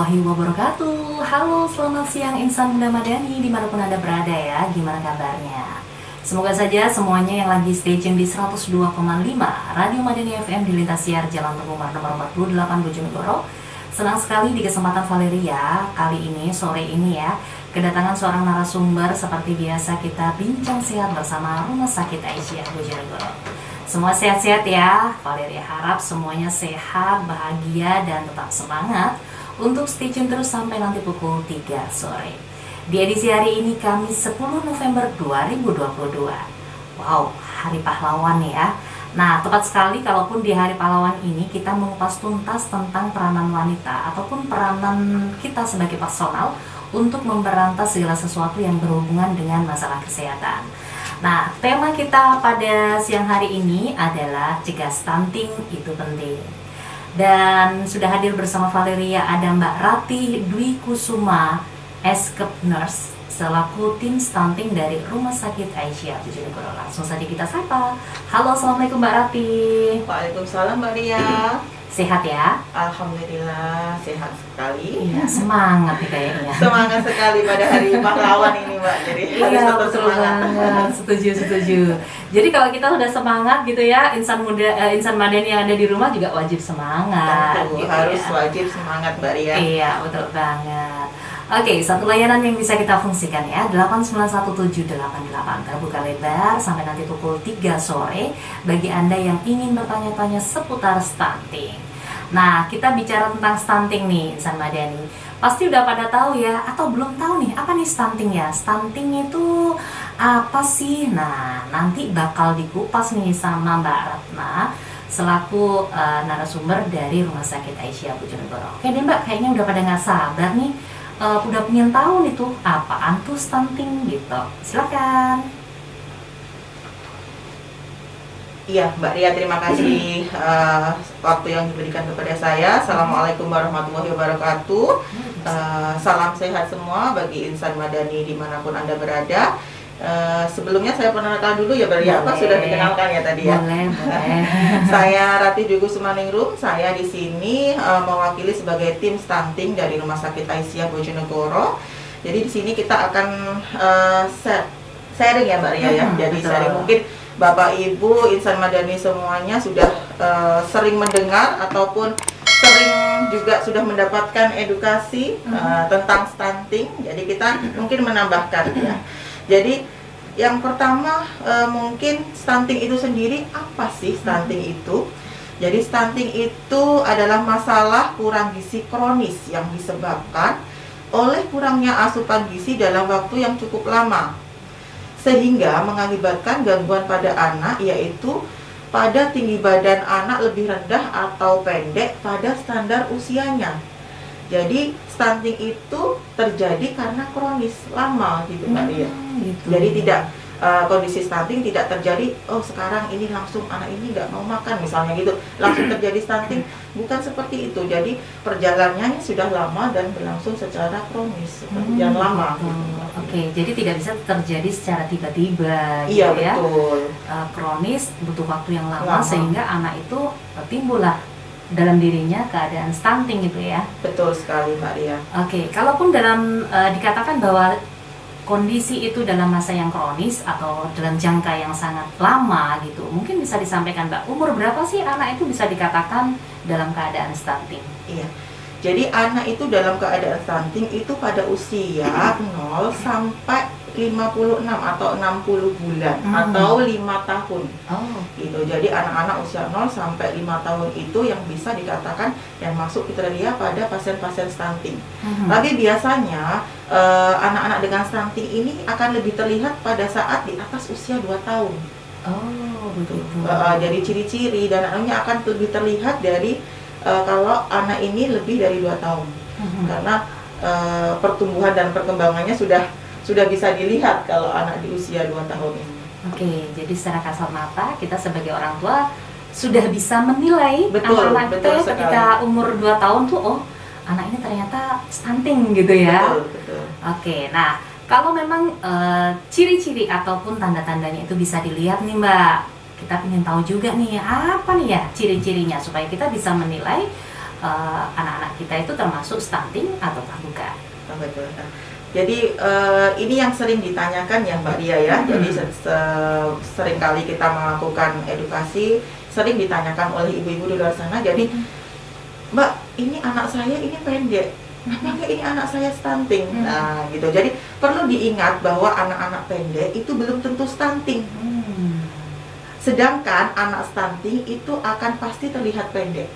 warahmatullahi wabarakatuh. Halo, selamat siang insan muda madani dimanapun Anda berada ya. Gimana kabarnya? Semoga saja semuanya yang lagi stay tune di 102,5 Radio Madani FM di lintas siar Jalan Tengumar nomor 48 Bojonegoro. Senang sekali di kesempatan Valeria kali ini, sore ini ya, kedatangan seorang narasumber seperti biasa kita bincang sehat bersama Rumah Sakit Aisyah Bojonegoro. Semua sehat-sehat ya, Valeria harap semuanya sehat, bahagia, dan tetap semangat untuk stay tune terus sampai nanti pukul 3 sore. Di edisi hari ini Kamis 10 November 2022. Wow, Hari Pahlawan ya. Nah, tepat sekali kalaupun di Hari Pahlawan ini kita mengupas tuntas tentang peranan wanita ataupun peranan kita sebagai personal untuk memberantas segala sesuatu yang berhubungan dengan masalah kesehatan. Nah, tema kita pada siang hari ini adalah cegah stunting itu penting. Dan sudah hadir bersama Valeria ada Mbak Ratih Dwi Kusuma, Eskep Nurse, selaku tim stunting dari Rumah Sakit Aisyah Bojonegoro. Langsung saja kita sapa. Halo, assalamualaikum Mbak Ratih. Waalaikumsalam Mbak Ria. Sehat ya? Alhamdulillah sehat sekali. Iya, semangat nih kayaknya. Semangat sekali pada Hari Pahlawan ini Mbak. Jadi harus tetap betul semangat. banget. Setuju. Jadi kalau kita udah semangat gitu ya, insan muda, insan madani yang ada di rumah juga wajib semangat. Tentu gitu harus ya. wajib semangat Mbak Ria. Iya, betul banget. Oke, satu layanan yang bisa kita fungsikan ya, 8917888 terbuka lebar sampai nanti pukul 3 sore bagi Anda yang ingin bertanya-tanya seputar stunting. Nah, kita bicara tentang stunting nih, insan madani. Pasti udah pada tahu ya, atau belum tahu nih, apa nih stunting ya? Stunting itu apa sih? Nah, nanti bakal dikupas nih sama Mbak Ratna selaku narasumber dari Rumah Sakit Aisyah Bojonegoro. Oke deh Mbak, kayaknya udah pada nggak sabar nih. Udah pengen tahu nih tuh apaan tuh stunting gitu. Silakan. Iya Mbak Ria, terima kasih waktu yang diberikan kepada saya. Assalamualaikum warahmatullahi wabarakatuh. Salam sehat semua bagi insan madani dimanapun Anda berada. Sebelumnya saya perkenalkan dulu ya Mbak Ria, apa sudah dikenalkan ya tadi ya? Boleh. Saya Ratih Dwi Kusuma Ningrum. Saya di sini mewakili sebagai tim stunting dari Rumah Sakit Aisyah Bojonegoro. Jadi di sini kita akan sharing ya Mbak Ria ya. Jadi betul. sharing mungkin Bapak Ibu insan madani semuanya sudah sering mendengar ataupun sering juga sudah mendapatkan edukasi tentang stunting. Jadi kita mungkin menambahkan ya. Jadi yang pertama mungkin stunting itu sendiri apa sih stunting itu? Jadi stunting itu adalah masalah kurang gizi kronis yang disebabkan oleh kurangnya asupan gizi dalam waktu yang cukup lama, sehingga mengakibatkan gangguan pada anak, yaitu pada tinggi badan anak lebih rendah atau pendek pada standar usianya. Jadi stunting itu terjadi karena kronis lama gitu Mbak Ria. Gitu. Jadi tidak kondisi stunting tidak terjadi sekarang ini langsung anak ini nggak mau makan misalnya gitu, langsung terjadi stunting, bukan seperti itu. Jadi perjalanannya sudah lama dan berlangsung secara kronis seperti yang lama gitu. Oke, jadi tidak bisa terjadi secara tiba-tiba Iya gitu ya. betul. Kronis butuh waktu yang lama sehingga anak itu timbullah dalam dirinya keadaan stunting gitu ya. Betul sekali Mbak Ria. Oke, kalaupun dalam dikatakan bahwa kondisi itu dalam masa yang kronis atau dalam jangka yang sangat lama gitu, mungkin bisa disampaikan Mbak, umur berapa sih anak itu bisa dikatakan dalam keadaan stunting? Iya. Jadi anak itu dalam keadaan stunting itu pada usia 0 sampai 56 atau 60 bulan atau 5 tahun. Gitu. Jadi anak-anak usia 0 sampai 5 tahun itu yang bisa dikatakan yang masuk kriteria pada pasien-pasien stunting. Tapi biasanya anak-anak dengan stunting ini akan lebih terlihat pada saat di atas usia 2 tahun. Betul. Jadi ciri-ciri dan anaknya akan lebih terlihat dari kalau anak ini lebih dari 2 tahun. Karena pertumbuhan dan perkembangannya sudah bisa dilihat kalau anak di usia 2 tahun ini. Oke, jadi secara kasat mata kita sebagai orang tua sudah bisa menilai anak-anak kita ketika umur 2 tahun tuh anak ini ternyata stunting gitu ya. Betul. Oke, nah kalau memang ciri-ciri ataupun tanda-tandanya itu bisa dilihat nih Mbak, kita ingin tahu juga nih apa nih ya ciri-cirinya supaya kita bisa menilai anak-anak kita itu termasuk stunting ataukah bukan? Oh, betul. Nah, jadi ini yang sering ditanyakan ya Mbak Ria ya. Jadi sering kali kita melakukan edukasi, sering ditanyakan oleh ibu-ibu di luar sana. Jadi Mbak, ini anak saya ini pendek, apakah ini anak saya stunting? Nah gitu. Jadi perlu diingat bahwa anak-anak pendek itu belum tentu stunting. Sedangkan anak stunting itu akan pasti terlihat pendek.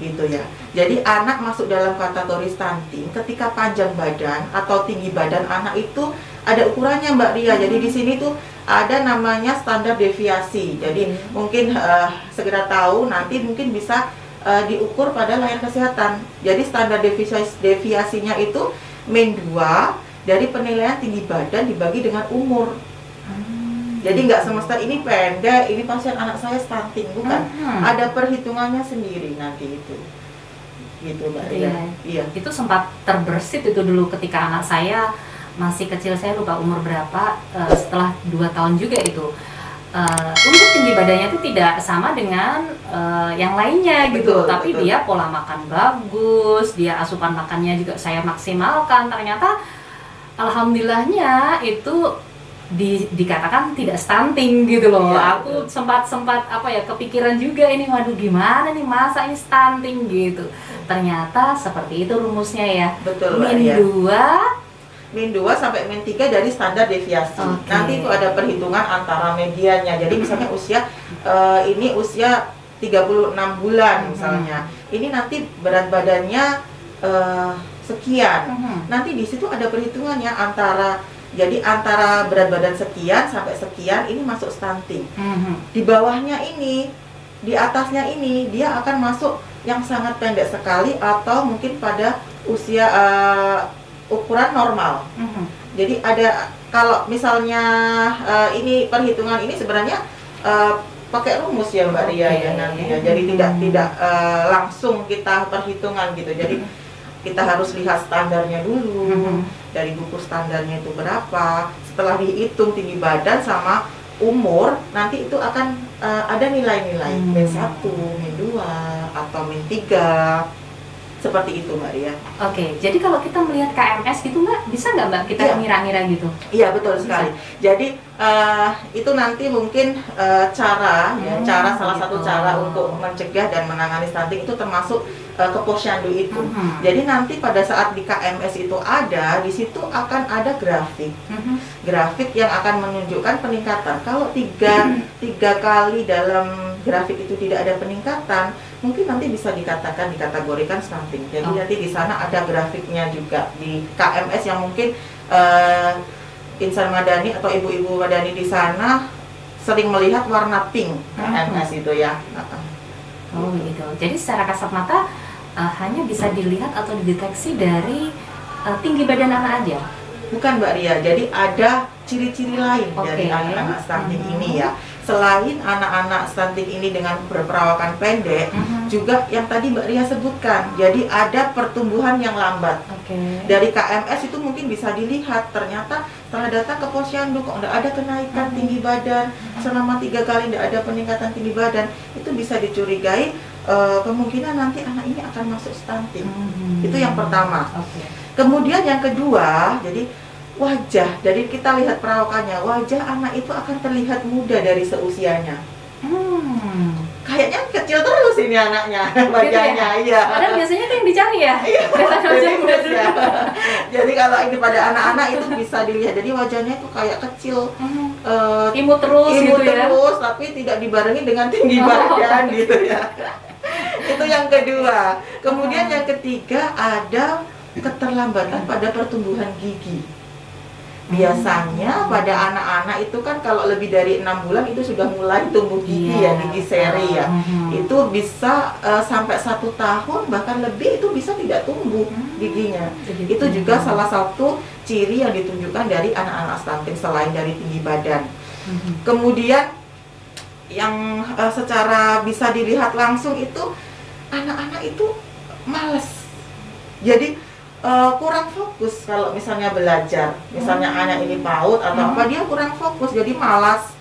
Gitu ya. Jadi anak masuk dalam kategori stunting ketika panjang badan atau tinggi badan anak itu ada ukurannya Mbak Ria. Jadi di sini tuh ada namanya standar deviasi. Jadi mungkin segera tahu nanti mungkin bisa diukur pada layar kesehatan. Jadi standar deviasinya itu min 2 dari penilaian tinggi badan dibagi dengan umur. Jadi nggak semesta ini pendek, ini pasien anak saya stunting, bukan. Ada perhitungannya sendiri nanti itu. Gitu Mbak Ria. Iya. Itu sempat terbersit itu dulu ketika anak saya masih kecil, saya lupa umur berapa, setelah 2 tahun juga itu. Untuk tinggi badannya itu tidak sama dengan yang lainnya gitu, tapi betul. Dia pola makan bagus, dia asupan makannya juga saya maksimalkan. Ternyata alhamdulillahnya itu dikatakan tidak stunting gitu loh. Ya, aku sempat apa ya, kepikiran juga ini, waduh gimana nih, masa ini stunting gitu. Ternyata seperti itu rumusnya ya. Betul, min 2 sampai min 3 dari standar deviasi. Nanti itu ada perhitungan antara mediannya. Jadi misalnya usia ini usia 36 bulan misalnya. Ini nanti berat badannya sekian. Nanti di situ ada perhitungannya antara berat badan sekian sampai sekian ini masuk stunting. Di bawahnya ini, di atasnya ini dia akan masuk yang sangat pendek sekali atau mungkin pada usia ukuran normal. Jadi ada, kalau misalnya ini perhitungan ini sebenarnya pakai rumus ya Mbak Ria ya nanti ya. Jadi tidak langsung kita perhitungan gitu. Jadi kita harus lihat standarnya dulu. Dari buku standarnya itu berapa. Setelah dihitung tinggi badan sama umur, nanti itu akan ada nilai-nilai min 1, min 2 atau min 3. Seperti itu Mbak Ria. Oke, jadi kalau kita melihat KMS gitu Mbak, bisa nggak Mbak kita ngira-ngira gitu? Iya betul sekali. Jadi itu nanti mungkin cara salah satu cara untuk mencegah dan menangani stunting itu termasuk ke posyandu itu. Jadi nanti pada saat di KMS itu ada, di situ akan ada grafik. Grafik yang akan menunjukkan peningkatan. Kalau tiga kali dalam grafik itu tidak ada peningkatan, mungkin nanti bisa dikategorikan stunting. Jadi nanti di sana ada grafiknya juga di KMS yang mungkin insan madani atau ibu-ibu madani di sana sering melihat warna pink KMS itu ya. Oh begitu. Jadi secara kasat mata hanya bisa dilihat atau dideteksi dari tinggi badan anak aja? Bukan Mbak Ria. Jadi ada ciri-ciri lain dari anak-anak stunting ini ya. Selain anak-anak stunting ini dengan berperawakan pendek, juga yang tadi Mbak Ria sebutkan, jadi ada pertumbuhan yang lambat. Dari KMS itu mungkin bisa dilihat, ternyata setelah datang ke posyandu kok tidak ada kenaikan tinggi badan, selama 3 kali tidak ada peningkatan tinggi badan, itu bisa dicurigai kemungkinan nanti anak ini akan masuk stunting. Itu yang pertama. Kemudian yang kedua, jadi wajah, jadi kita lihat perawakannya, wajah anak itu akan terlihat muda dari seusianya. Kayaknya kecil terus ini anaknya, wajahnya, iya. Padahal biasanya itu yang dicari ya. Jadi kalau ini pada anak-anak itu bisa dilihat, jadi wajahnya itu kayak kecil, imut terus gitu ya. Tapi tidak dibarengi dengan tinggi badan gitu ya. Itu yang kedua. Kemudian yang ketiga ada keterlambatan pada pertumbuhan gigi. Biasanya pada anak-anak itu kan kalau lebih dari 6 bulan itu sudah mulai tumbuh gigi ya, gigi seri ya. Itu bisa sampai 1 tahun bahkan lebih itu bisa tidak tumbuh giginya. Itu juga salah satu ciri yang ditunjukkan dari anak-anak stunting selain dari tinggi badan. Kemudian yang secara bisa dilihat langsung itu anak-anak itu malas. Jadi kurang fokus kalau misalnya belajar, misalnya anak ini PAUD atau apa, dia kurang fokus, jadi malas,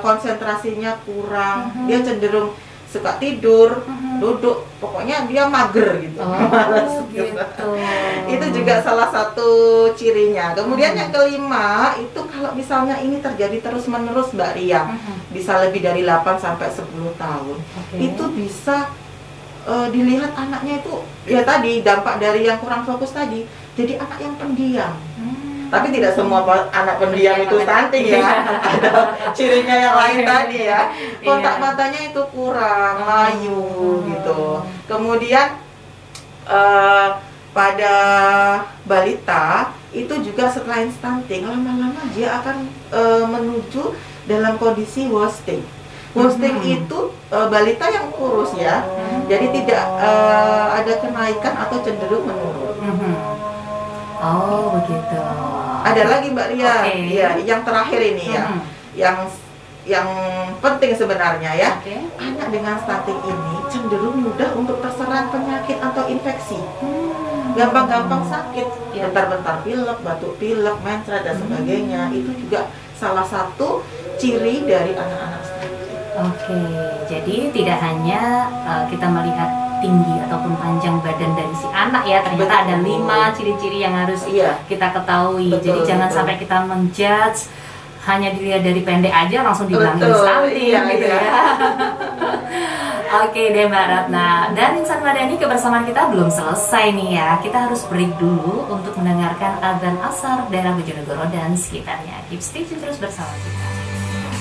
konsentrasinya kurang, dia cenderung suka tidur, duduk, pokoknya dia mager gitu. Oh, gitu. Itu juga salah satu cirinya. Kemudian yang kelima itu kalau misalnya ini terjadi terus-menerus Mbak Ria, bisa lebih dari 8 sampai 10 tahun. Itu bisa dilihat anaknya itu ya tadi dampak dari yang kurang fokus tadi. Jadi anak yang pendiam. Tapi tidak semua anak pendiam itu stunting ya. Ada cirinya yang lain tadi ya. Kontak matanya itu kurang, layu gitu. Kemudian pada balita itu juga selain stunting, lama-lama dia akan menuju dalam kondisi wasting. Wasting itu balita yang kurus ya. Jadi tidak ada kenaikan atau cenderung menurun. Oh, begitu. Ada lagi Mbak Ria, ya, yang terakhir ini ya, yang penting sebenarnya ya. Anak dengan stunting ini cenderung mudah untuk terserang penyakit atau infeksi. Gampang-gampang sakit, bentar-bentar pilek, batuk pilek, mencret dan sebagainya. Itu juga salah satu ciri dari anak-anak stunting. Jadi tidak hanya kita melihat tinggi ataupun panjang badan dari si anak ya, ternyata ada 5 ciri-ciri yang harus kita ketahui. Jadi jangan sampai kita menjudge hanya dilihat dari pendek aja langsung dibilang stunting gitu ya. Oke deh Mbak Ratna, dan Insan Madani kebersamaan kita belum selesai nih ya. Kita harus break dulu untuk mendengarkan adzan asar daerah Bojonegoro dan sekitarnya. Keep stay tune terus bersama kita.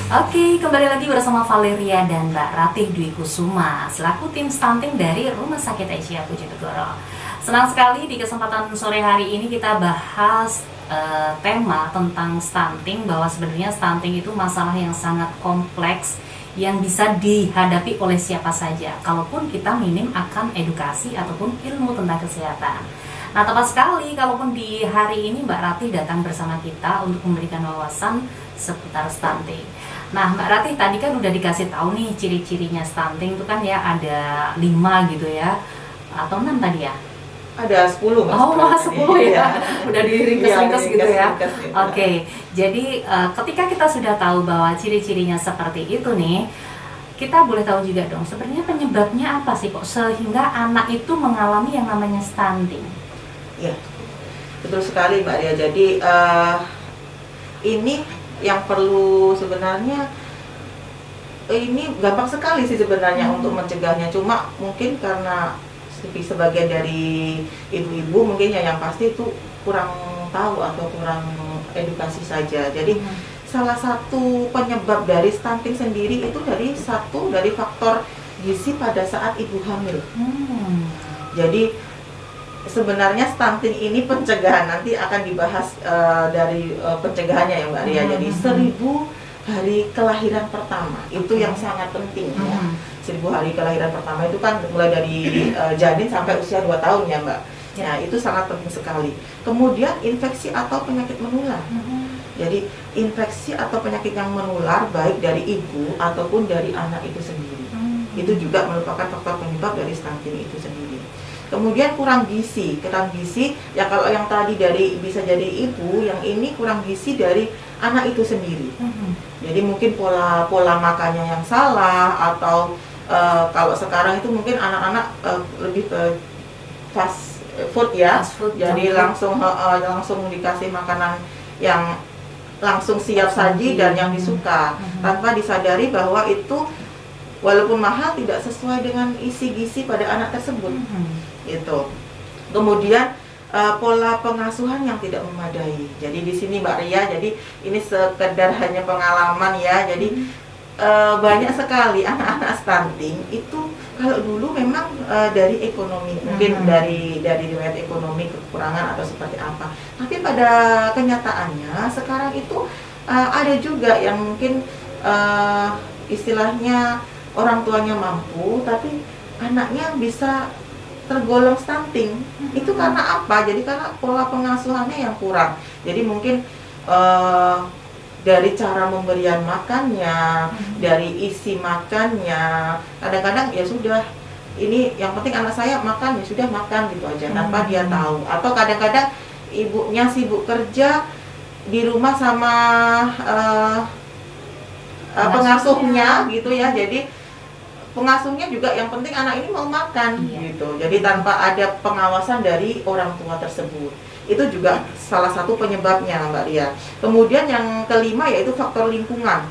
Oke, kembali lagi bersama Valeria dan Mbak Ratih Dwi Kusuma selaku tim stunting dari Rumah Sakit Aisyah Bojonegoro. Senang sekali di kesempatan sore hari ini kita bahas tema tentang stunting, bahwa sebenarnya stunting itu masalah yang sangat kompleks yang bisa dihadapi oleh siapa saja kalaupun kita minim akan edukasi ataupun ilmu tentang kesehatan. Nah, tepat sekali kalaupun di hari ini Mbak Ratih datang bersama kita untuk memberikan wawasan seputar stunting. Nah, Mbak Ratih tadi kan udah dikasih tahu nih ciri-cirinya stunting itu kan ya ada 5 gitu ya, atau 6 tadi ya? Ada 10 Mas. Oh, malah 10 ya? Udah diringkas-ringkas gitu ya? Oke, jadi ketika kita sudah tahu bahwa ciri-cirinya seperti itu nih, kita boleh tahu juga dong sebenarnya penyebabnya apa sih kok sehingga anak itu mengalami yang namanya stunting? Iya, betul sekali Mbak Ria. Jadi ini yang perlu sebenarnya, ini gampang sekali sih sebenarnya untuk mencegahnya. Cuma mungkin karena sebagian dari ibu-ibu mungkin ya yang pasti itu kurang tahu atau kurang edukasi saja. Jadi salah satu penyebab dari stunting sendiri itu dari faktor gizi pada saat ibu hamil. Jadi sebenarnya stunting ini pencegahan, nanti akan dibahas dari pencegahannya ya Mbak Ria. Jadi 1000 hari kelahiran pertama itu yang sangat penting ya. 1000 hari kelahiran pertama itu kan mulai dari janin sampai usia 2 tahun ya Mbak. Nah, itu sangat penting sekali. Kemudian infeksi atau penyakit menular. Jadi infeksi atau penyakit yang menular baik dari ibu ataupun dari anak itu sendiri. Itu juga merupakan faktor penyebab dari stunting itu sendiri. Kemudian kurang gizi ya, kalau yang tadi dari bisa jadi ibu, yang ini kurang gizi dari anak itu sendiri. Jadi mungkin pola makannya yang salah, atau kalau sekarang itu mungkin anak-anak lebih ke fast food ya. Jadi langsung dikasih makanan yang langsung siap saji dan yang disuka, tanpa disadari bahwa itu walaupun mahal tidak sesuai dengan isi gizi pada anak tersebut. Itu. Kemudian pola pengasuhan yang tidak memadai. Jadi di sini Mbak Ria, jadi ini sekedar hanya pengalaman ya. Jadi banyak sekali anak-anak stunting itu kalau dulu memang dari ekonomi, mungkin dari riwayat ekonomi kekurangan atau seperti apa. Tapi pada kenyataannya sekarang itu ada juga yang mungkin istilahnya orang tuanya mampu tapi anaknya bisa tergolong stunting. Itu karena apa? Jadi karena pola pengasuhannya yang kurang. Jadi mungkin dari cara pemberian makannya, dari isi makannya, kadang-kadang ya sudah, ini yang penting anak saya makan, ya sudah makan gitu aja tanpa dia tahu. Atau kadang-kadang ibunya sibuk kerja di rumah sama pengasuhnya gitu ya, jadi pengasuhnya juga yang penting anak ini mau makan gitu. Jadi tanpa ada pengawasan dari orang tua tersebut. Itu juga salah satu penyebabnya Mbak Ria. Kemudian yang kelima yaitu faktor lingkungan.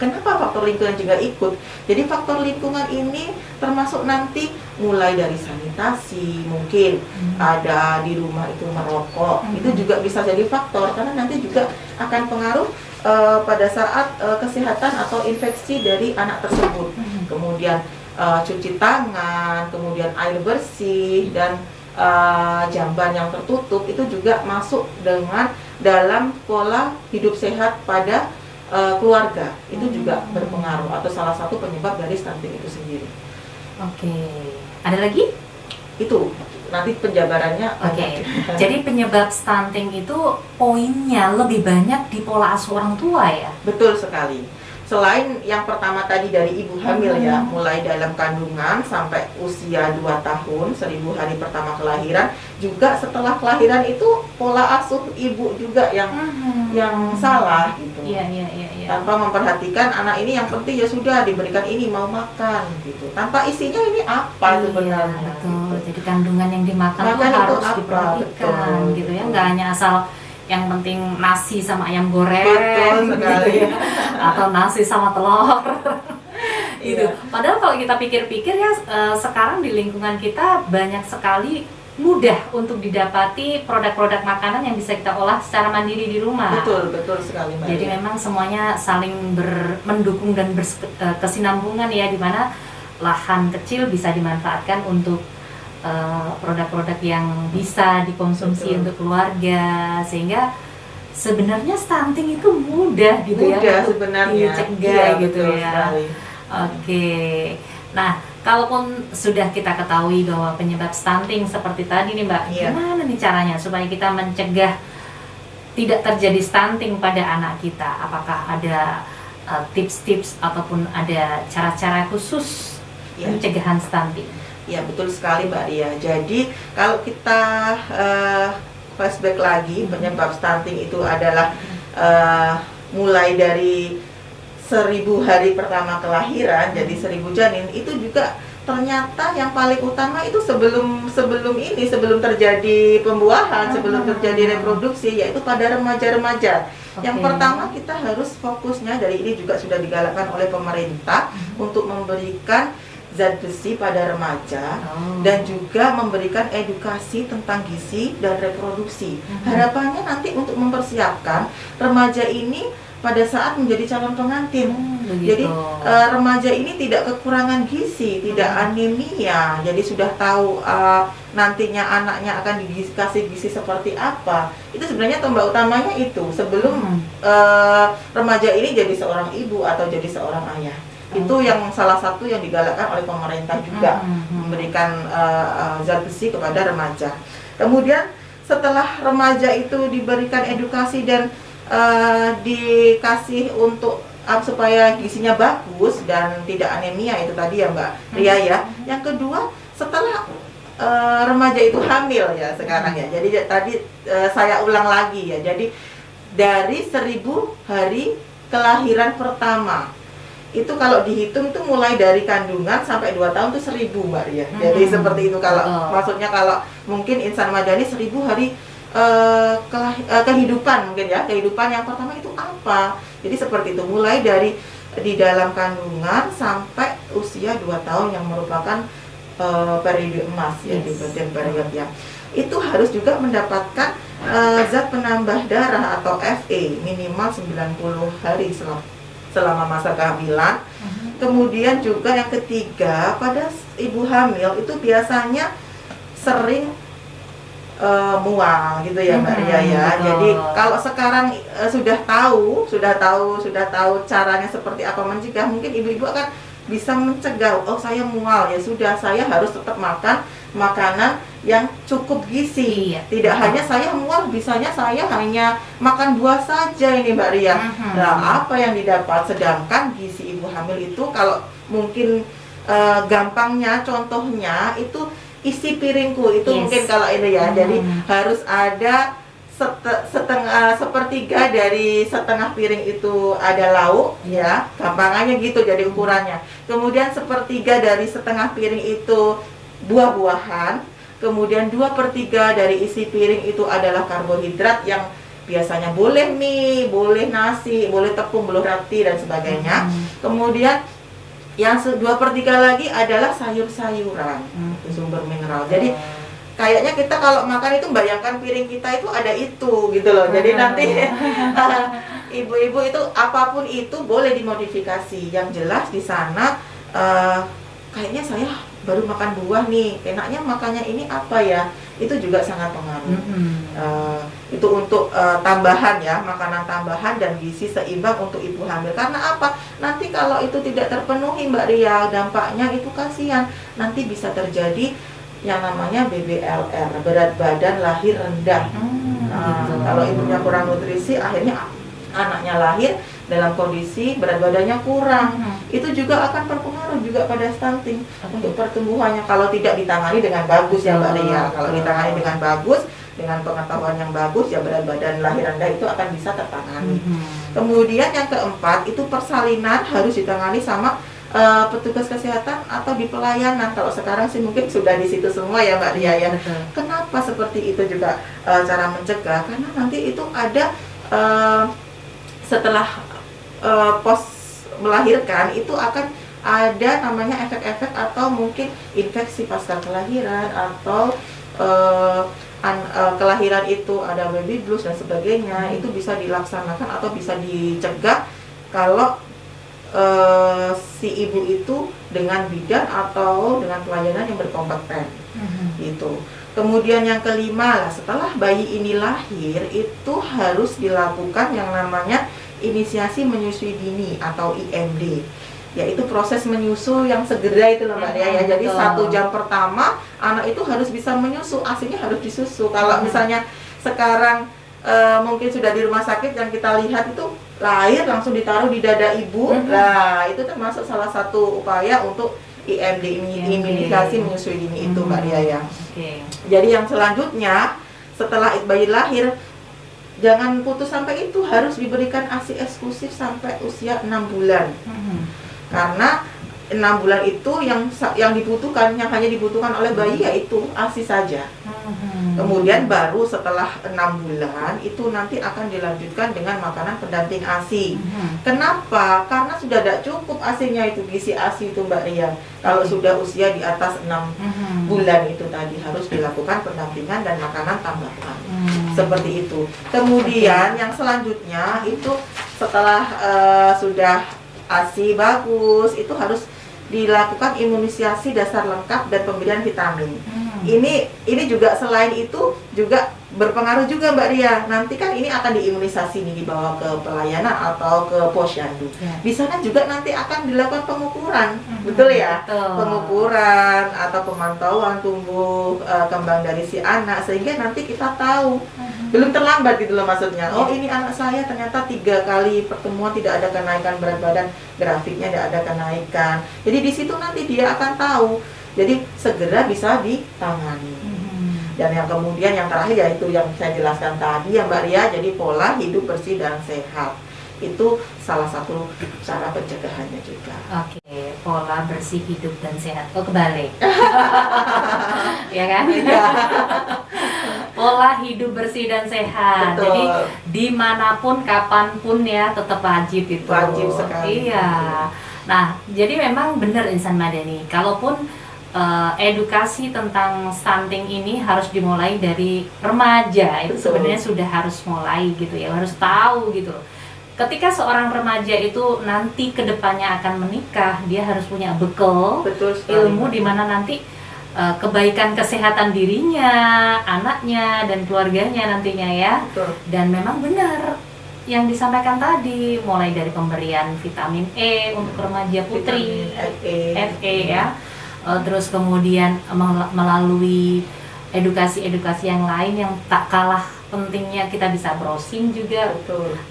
Kenapa faktor lingkungan juga ikut? Jadi faktor lingkungan ini termasuk nanti mulai dari sanitasi, mungkin ada di rumah itu merokok, itu juga bisa jadi faktor karena nanti juga akan pengaruh pada saat kesehatan atau infeksi dari anak tersebut. Kemudian cuci tangan, kemudian air bersih dan jamban yang tertutup itu juga masuk dengan dalam pola hidup sehat pada keluarga. Itu juga berpengaruh atau salah satu penyebab dari stunting itu sendiri. Oke, ada lagi? Itu nanti penjabarannya. Oke. Jadi penyebab stunting itu poinnya lebih banyak di pola asuh orang tua ya? Betul sekali. Selain yang pertama tadi dari ibu hamil ya, mulai dalam kandungan sampai usia 2 tahun, 1000 hari pertama kelahiran, juga setelah kelahiran itu pola asuh ibu juga yang salah gitu. Iya. Tanpa memperhatikan anak ini yang penting ya sudah diberikan ini mau makan gitu. Tanpa isinya ini apa sebenarnya. Betul. Gitu. Jadi kandungan yang dimakan itu harus diperhatikan gitu ya, nggak hanya asal yang penting nasi sama ayam goreng, betul sekali, gitu ya. Atau nasi sama telur. Gitu. Padahal kalau kita pikir-pikir ya sekarang di lingkungan kita banyak sekali mudah untuk didapati produk-produk makanan yang bisa kita olah secara mandiri di rumah. Betul sekali Mbak. Jadi memang semuanya saling mendukung dan berkesinambungan ya, di mana lahan kecil bisa dimanfaatkan untuk produk-produk yang bisa dikonsumsi untuk keluarga, sehingga sebenarnya stunting itu mudah gitu ya sebenarnya dicegah gitu ya. Sekali. Oke. Nah, kalaupun sudah kita ketahui bahwa penyebab stunting seperti tadi nih Mbak, gimana nih caranya supaya kita mencegah tidak terjadi stunting pada anak kita? Apakah ada tips-tips ataupun ada cara-cara khusus pencegahan stunting? Ya betul sekali Mbak Ria. Jadi kalau kita flashback lagi, penyebab stunting itu adalah mulai dari 1000 hari pertama kelahiran, jadi 1000 janin, itu juga ternyata yang paling utama itu sebelum terjadi pembuahan, sebelum terjadi reproduksi, yaitu pada remaja-remaja. Yang pertama kita harus fokusnya, dari ini juga sudah digalakkan oleh pemerintah untuk memberikan zat besi pada remaja dan juga memberikan edukasi tentang gizi dan reproduksi. Harapannya nanti untuk mempersiapkan remaja ini pada saat menjadi calon pengantin. Jadi remaja ini tidak kekurangan gizi, tidak anemia. Jadi sudah tahu nantinya anaknya akan dikasih gizi seperti apa. Itu sebenarnya tombak utamanya itu sebelum remaja ini jadi seorang ibu atau jadi seorang ayah. Itu yang salah satu yang digalakkan oleh pemerintah juga, memberikan zat besi kepada remaja. Kemudian setelah remaja itu diberikan edukasi dan dikasih untuk supaya gizinya bagus dan tidak anemia, itu tadi ya Mbak Ria ya. Yang kedua, setelah remaja itu hamil ya sekarang ya. Jadi tadi saya ulang lagi ya. Jadi dari 1000 hari kelahiran pertama itu kalau dihitung tuh mulai dari kandungan sampai 2 tahun tuh 1000 Mbak Ria. Jadi seperti itu kalau maksudnya kalau mungkin Insan Madani 1000 hari kehidupan mungkin ya. Kehidupan yang pertama itu apa? Jadi seperti itu, mulai dari di dalam kandungan sampai usia 2 tahun yang merupakan periode emas ya, di bagian periode ya. Itu harus juga mendapatkan zat penambah darah atau FA minimal 90 hari selama masa kehamilan. Kemudian juga yang ketiga, pada ibu hamil itu biasanya sering mual gitu ya Mbak Ria ya. Jadi kalau sekarang sudah tahu caranya seperti apa mencegah, mungkin ibu-ibu akan bisa mencegah. Oh, saya mual, ya sudah, saya harus tetap makan makanan yang cukup gizi. Tidak hanya saya mual, bisanya saya hanya makan buah saja ini Mbak Ria. Nah, apa yang didapat? Sedangkan gizi ibu hamil itu kalau mungkin gampangnya contohnya itu isi piringku itu mungkin kalau ini ya. Jadi harus ada sepertiga dari setengah piring itu ada lauk, ya, gampangannya gitu jadi ukurannya. Kemudian sepertiga dari setengah piring itu buah-buahan. Kemudian 2/3 dari isi piring itu adalah karbohidrat yang biasanya boleh mie, boleh nasi, boleh tepung, boleh roti dan sebagainya. Kemudian yang 2/3 lagi adalah sayur-sayuran, sumber mineral. Jadi kayaknya kita kalau makan itu bayangkan piring kita itu ada itu gitu loh. Jadi nanti ibu-ibu itu apapun itu boleh dimodifikasi. Yang jelas di sana kayaknya saya baru makan buah nih, enaknya makannya ini apa ya? Itu juga sangat pengaruh. Itu untuk tambahan ya, makanan tambahan dan gizi seimbang untuk ibu hamil. Karena apa? Nanti kalau itu tidak terpenuhi Mbak Ria, dampaknya itu kasihan. Nanti bisa terjadi yang namanya BBLR, berat badan lahir rendah. Kalau ibunya kurang nutrisi, akhirnya anaknya lahir dalam kondisi berat badannya kurang. Itu juga akan berpengaruh juga pada stunting untuk pertumbuhannya kalau tidak ditangani dengan bagus ya Mbak Ria. Kalau ditangani dengan bagus, dengan pengetahuan yang bagus, ya berat badan lahir rendah itu akan bisa tertangani. Kemudian yang keempat itu persalinan harus ditangani sama petugas kesehatan atau di pelayanan. Kalau sekarang sih mungkin sudah di situ semua ya Mbak Ria ya. Kenapa seperti itu juga cara mencegah? Karena nanti itu ada setelah pos melahirkan itu akan ada namanya efek-efek atau mungkin infeksi pasca kelahiran atau kelahiran itu ada baby blues dan sebagainya. Itu bisa dilaksanakan atau bisa dicegah kalau si ibu itu dengan bidan atau dengan pelayanan yang berkompeten gitu. Kemudian yang kelima lah, setelah bayi ini lahir itu harus dilakukan yang namanya inisiasi menyusui dini atau IMD, yaitu proses menyusu yang segera itu loh Mbak Ria ya. Jadi 1 jam pertama anak itu harus bisa menyusu, asinya harus disusu. Kalau misalnya sekarang mungkin sudah di rumah sakit yang kita lihat itu lahir langsung ditaruh di dada ibu, nah itu termasuk salah satu upaya untuk IMD, inisiasi menyusui dini itu Mbak Ria ya. Jadi yang selanjutnya setelah bayi lahir, jangan putus sampai itu, harus diberikan ASI eksklusif sampai usia 6 bulan. Karena 6 bulan itu yang dibutuhkan, yang hanya dibutuhkan oleh bayi yaitu ASI saja. Kemudian baru setelah 6 bulan itu nanti akan dilanjutkan dengan makanan pendamping ASI. Kenapa? Karena sudah tidak cukup ASInya itu, gizi ASI itu Mbak Ria. Kalau sudah usia di atas 6 bulan itu tadi harus dilakukan pendampingan dan makanan tambahan. Seperti itu. Kemudian yang selanjutnya itu setelah sudah ASI bagus, itu harus dilakukan imunisasi dasar lengkap dan pemberian vitamin. Ini juga selain itu juga berpengaruh juga Mbak Ria. Nanti kan ini akan diimunisasi nih, dibawa ke pelayanan atau ke posyandu. Di sana juga nanti akan dilakukan pengukuran, betul ya? Pengukuran atau pemantauan tumbuh kembang dari si anak sehingga nanti kita tahu belum terlambat gitu loh maksudnya. Oh ini anak saya ternyata 3 kali pertemuan tidak ada kenaikan berat badan, grafiknya tidak ada kenaikan. Jadi di situ nanti dia akan tahu. Jadi segera bisa ditangani. Dan yang kemudian yang terakhir yaitu yang saya jelaskan tadi ya Mbak Ria, jadi pola hidup bersih dan sehat. Itu salah satu cara pencegahannya juga. Oke, pola bersih hidup dan sehat. Oh kebalik. Ya kan? Pola hidup bersih dan sehat. Betul. Jadi dimanapun, kapanpun ya tetap wajib itu. Wajib sekali. Iya. Nah, jadi memang benar Insan Madani. Kalaupun edukasi tentang stunting ini harus dimulai dari remaja, itu sebenarnya sudah harus mulai gitu ya, harus tahu gitu. Ketika seorang remaja itu nanti kedepannya akan menikah, dia harus punya bekal ilmu di mana nanti kebaikan kesehatan dirinya, anaknya dan keluarganya nantinya ya. Dan memang benar yang disampaikan tadi, mulai dari pemberian vitamin E untuk remaja putri, Fe ya. Terus kemudian melalui edukasi-edukasi yang lain yang tak kalah pentingnya, kita bisa browsing juga.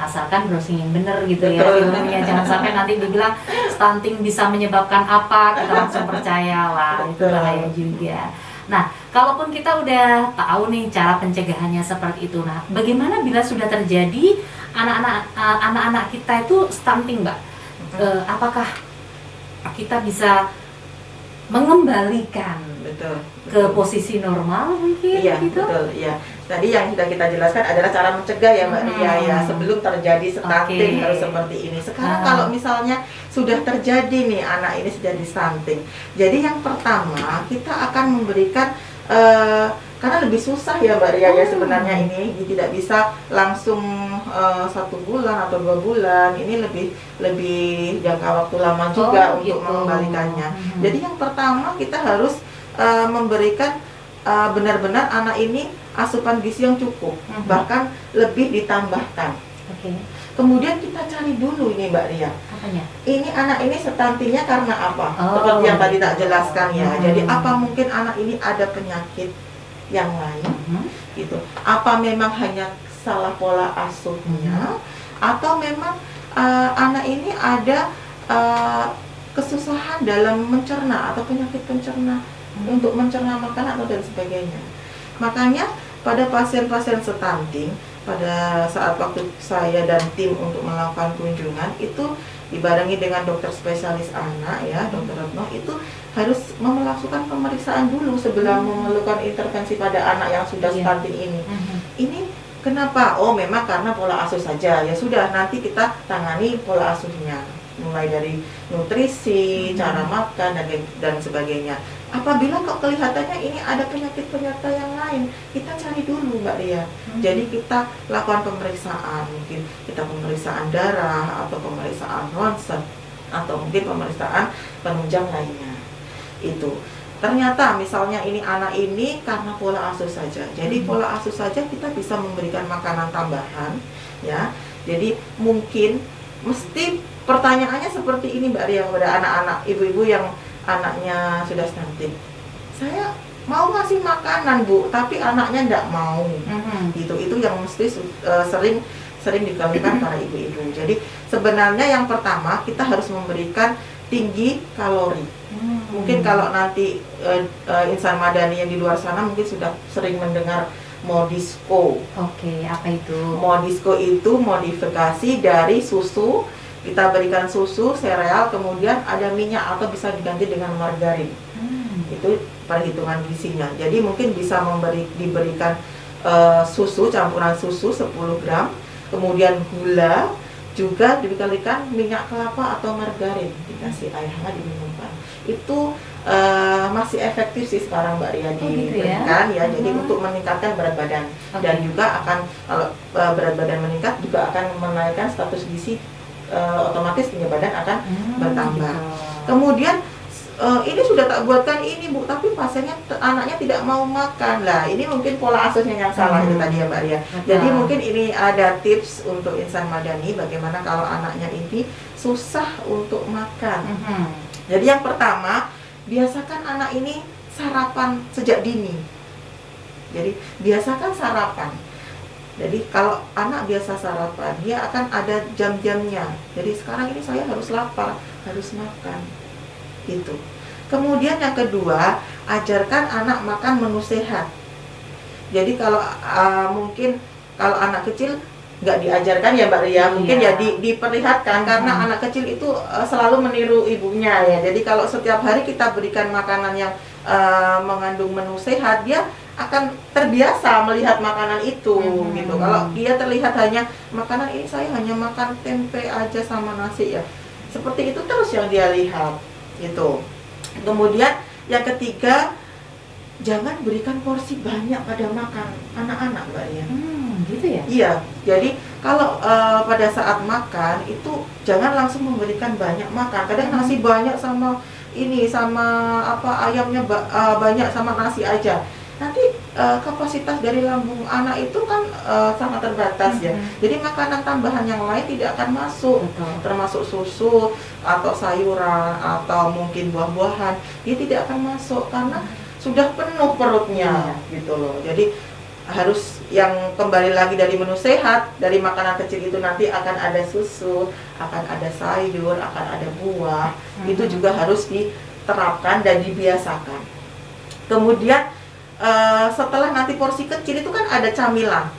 Asalkan browsing yang benar gitu ya ilmunya. Jangan sampai nanti dibilang stunting bisa menyebabkan apa, kita langsung percaya lah, itu bahaya juga. Nah, kalaupun kita udah tahu nih cara pencegahannya seperti itu, nah bagaimana bila sudah terjadi anak-anak kita itu stunting, Mbak? Apakah kita bisa mengembalikan Betul. ke posisi normal mungkin Iya, gitu? betul. Iya. Tadi yang sudah kita jelaskan adalah cara mencegah ya Mbak Ria ya, sebelum terjadi stunting Oke. harus seperti ini. Sekarang kalau misalnya sudah terjadi nih anak ini sudah di stunting. Jadi yang pertama kita akan memberikan karena lebih susah ya Mbak Ria ya sebenarnya ini tidak bisa langsung 1 bulan atau 2 bulan, ini lebih jangka waktu lama juga untuk gitu. mengembalikannya. Jadi yang pertama kita harus memberikan benar-benar anak ini asupan gizi yang cukup, bahkan lebih ditambahkan. Oke. Kemudian kita cari dulu ini Mbak Ria, Apanya? ini anak ini stuntingnya karena apa? Oh. Seperti yang tadi tak jelaskan ya. Jadi apa mungkin anak ini ada penyakit yang lain gitu? Apa memang hanya salah pola asuhnya, atau memang anak ini ada kesusahan dalam mencerna atau penyakit pencerna untuk mencerna makanan atau dan sebagainya. Makanya pada pasien-pasien stunting, pada saat waktu saya dan tim untuk melakukan kunjungan itu dibarengi dengan dokter spesialis anak ya, Dr. Retno, itu harus melakukan pemeriksaan dulu sebelum melakukan intervensi pada anak yang sudah stunting ini. Ini kenapa? Oh, memang karena pola asuh saja. Ya sudah, nanti kita tangani pola asuhnya, mulai dari nutrisi, cara makan dan sebagainya. Apabila kok kelihatannya ini ada penyakit penyerta yang lain, kita cari dulu Mbak Ria. Jadi kita lakukan pemeriksaan, mungkin kita pemeriksaan darah atau pemeriksaan ronsen atau mungkin pemeriksaan penunjang lainnya. Itu ternyata misalnya ini anak ini karena pola asuh saja. Jadi pola asuh saja kita bisa memberikan makanan tambahan ya. Jadi mungkin mesti pertanyaannya seperti ini Mbak Ria kepada anak-anak, ibu-ibu yang anaknya sudah stunting. Saya mau ngasih makanan Bu, tapi anaknya enggak mau. Itu yang mesti sering dilakukan para ibu-ibu. Jadi sebenarnya yang pertama kita harus memberikan tinggi kalori. Mungkin kalau nanti insan madani yang di luar sana mungkin sudah sering mendengar Modisco. Oke, apa itu? Modisco itu modifikasi dari susu. Kita berikan susu, sereal, kemudian ada minyak atau bisa diganti dengan margarin. Itu perhitungan gizinya. Jadi mungkin bisa diberikan susu, campuran susu 10 gram, kemudian gula, juga diberikan minyak kelapa atau margarin, dikasih air hangat diminumkan. Itu masih efektif sih sekarang Mbak Ria diberikan ya. Jadi untuk meningkatkan berat badan dan juga akan kalau berat badan meningkat juga akan menaikkan status gizi, otomatis tinggi badan akan bertambah. Kemudian ini sudah tak buatkan ini Bu, tapi pasiennya anaknya tidak mau makan. Lah ini mungkin pola asuhnya yang salah itu tadi ya Mbak Ria. Jadi mungkin ini ada tips untuk insan madani bagaimana kalau anaknya ini susah untuk makan. Jadi yang pertama, biasakan anak ini sarapan sejak dini. Jadi biasakan sarapan. Jadi kalau anak biasa sarapan, dia akan ada jam-jamnya. Jadi sekarang ini saya harus lapar, harus makan. Itu. Kemudian yang kedua, ajarkan anak makan menu sehat. Jadi kalau mungkin kalau anak kecil nggak diajarkan ya Mbak Ria, mungkin ya diperlihatkan karena anak kecil itu selalu meniru ibunya ya. Jadi kalau setiap hari kita berikan makanan yang mengandung menu sehat, dia akan terbiasa melihat makanan itu gitu. Kalau dia terlihat hanya makanan ini saya hanya makan tempe aja sama nasi ya, seperti itu terus yang dia lihat gitu. Kemudian yang ketiga, jangan berikan porsi banyak pada makan anak-anak Mbak Ria. Gitu ya? Iya, jadi kalau pada saat makan itu jangan langsung memberikan banyak makan. Kadang nasi banyak sama ini sama apa ayamnya banyak sama nasi aja. Nanti kapasitas dari lambung anak itu kan sangat terbatas ya. Jadi makanan tambahan yang lain tidak akan masuk, termasuk susu atau sayuran atau mungkin buah-buahan, dia tidak akan masuk karena sudah penuh perutnya gitu loh. Jadi harus yang kembali lagi dari menu sehat, dari makanan kecil itu nanti akan ada susu, akan ada sayur, akan ada buah. Itu juga harus diterapkan dan dibiasakan. Kemudian setelah nanti porsi kecil itu kan ada camilan.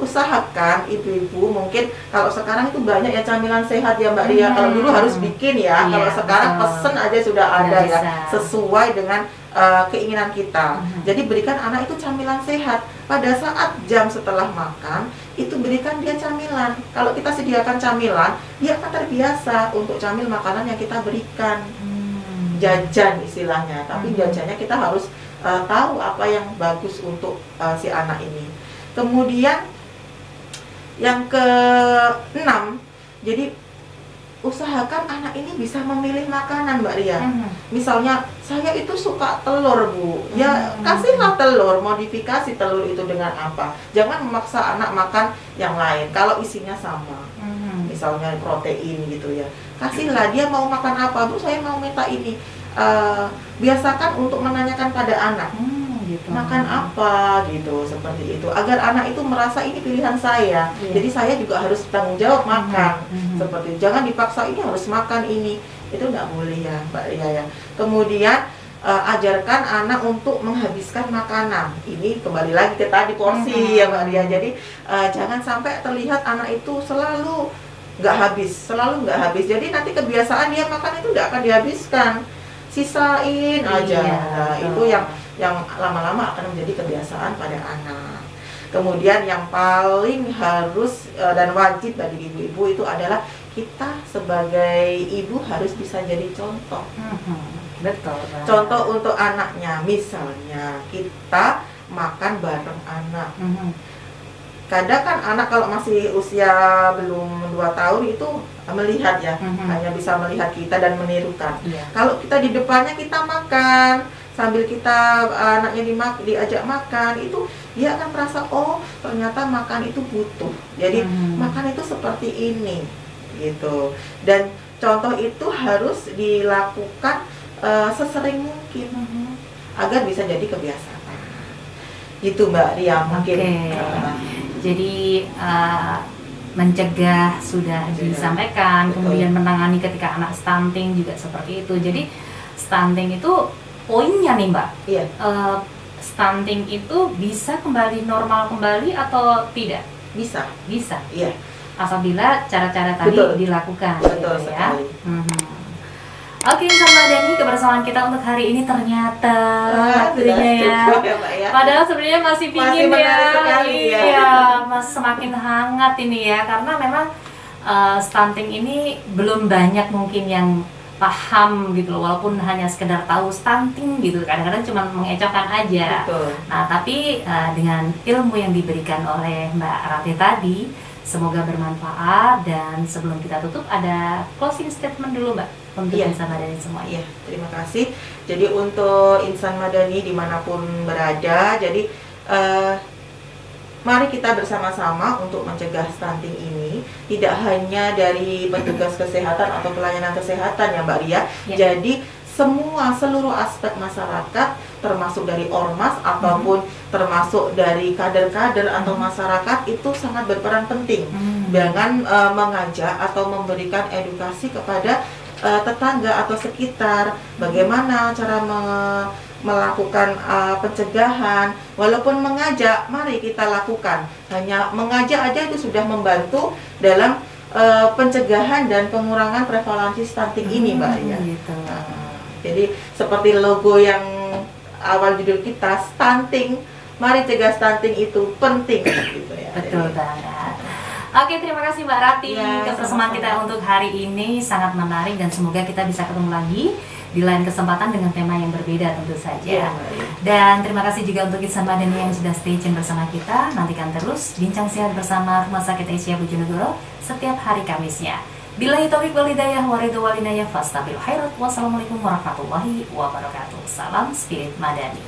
Usahakan ibu-ibu, mungkin kalau sekarang itu banyak ya camilan sehat ya Mbak Ria. Kalau dulu harus bikin ya, Iya, kalau sekarang betul. pesen aja sudah ada Udah ya, bisa. sesuai dengan keinginan kita. Jadi berikan anak itu camilan sehat. Pada saat jam setelah makan, itu berikan dia camilan. Kalau kita sediakan camilan, dia akan terbiasa untuk camil makanan yang kita berikan. Jajan istilahnya, tapi jajannya kita harus tahu apa yang bagus untuk si anak ini. Kemudian yang ke-6, jadi usahakan anak ini bisa memilih makanan Mbak Ria. Misalnya saya itu suka telur Bu, ya kasihlah telur, modifikasi telur itu dengan apa. Jangan memaksa anak makan yang lain kalau isinya sama. Misalnya protein gitu ya, kasihlah dia mau makan apa Bu, saya mau minta ini. Biasakan untuk menanyakan pada anak Gitu. makan apa gitu, seperti itu, agar anak itu merasa ini pilihan saya. Jadi saya juga harus tanggung jawab makan. Seperti jangan dipaksa ini harus makan ini, itu nggak boleh ya Mbak Ria ya. Kemudian ajarkan anak untuk menghabiskan makanan. Ini kembali lagi ke tadi porsi ya Mbak Ria. Jadi jangan sampai terlihat anak itu selalu nggak habis. Jadi nanti kebiasaan dia makan itu nggak akan dihabiskan, sisain aja. Nah, itu yang lama-lama akan menjadi kebiasaan pada anak. Kemudian yang paling harus dan wajib bagi ibu-ibu itu adalah kita sebagai ibu harus bisa jadi contoh. Betul. Contoh untuk anaknya, misalnya kita makan bareng anak. Kadang kan anak kalau masih usia belum 2 tahun itu melihat ya, hanya bisa melihat kita dan menirukan. Kalau kita di depannya kita makan, sambil kita anaknya diajak makan, itu dia akan merasa oh ternyata makan itu butuh. Jadi makan itu seperti ini gitu. Dan contoh itu harus dilakukan sesering mungkin agar bisa jadi kebiasaan. Gitu Mbak Ria mungkin. Jadi mencegah sudah disampaikan, kemudian menangani ketika anak stunting juga seperti itu. Jadi stunting itu poinnya nih Mbak, stunting itu bisa kembali normal kembali atau tidak? Bisa. Iya. Apabila cara-cara tadi dilakukan. Betul gitu sekali. Ya. Oke, Mbak Dani, kebersamaan kita untuk hari ini ternyata waktunya ya. Padahal sebenarnya masih pingin semakin hangat ini ya, karena memang stunting ini belum banyak mungkin yang paham gitu loh, walaupun hanya sekedar tahu stunting gitu, kadang-kadang cuma mengecohkan aja. Nah, tapi dengan ilmu yang diberikan oleh Mbak Rati tadi, semoga bermanfaat. Dan sebelum kita tutup, ada closing statement dulu Mbak untuk Insan Madani semua. Terima kasih. Jadi untuk Insan Madani dimanapun berada, jadi mari kita bersama-sama untuk mencegah stunting ini, tidak hanya dari petugas kesehatan atau pelayanan kesehatan ya Mbak Ria. Jadi seluruh aspek masyarakat, termasuk dari ormas ataupun termasuk dari kader-kader atau masyarakat, itu sangat berperan penting dengan mengajak atau memberikan edukasi kepada tetangga atau sekitar, bagaimana cara melakukan pencegahan. Walaupun mengajak, mari kita lakukan. Hanya mengajak aja itu sudah membantu dalam pencegahan dan pengurangan prevalensi stunting ini Mbak Ria. Jadi seperti logo yang awal judul kita, stunting, mari cegah stunting itu penting gitu ya. Betul banget. Oke, terima kasih Mbak Rati. Kebersamaan kita untuk hari ini sangat menarik, dan semoga kita bisa ketemu lagi di lain kesempatan dengan tema yang berbeda tentu saja. Dan terima kasih juga untuk Insan Madani yang sudah stay tune bersama kita. Nantikan terus Bincang Sehat bersama Rumah Sakit Asia Bojonegoro setiap hari Kamisnya. Billahi taufiq wal hidayah wa ridho wal inayah fastabil khairat. Wassalamualaikum warahmatullahi wabarakatuh. Salam Spirit Madani.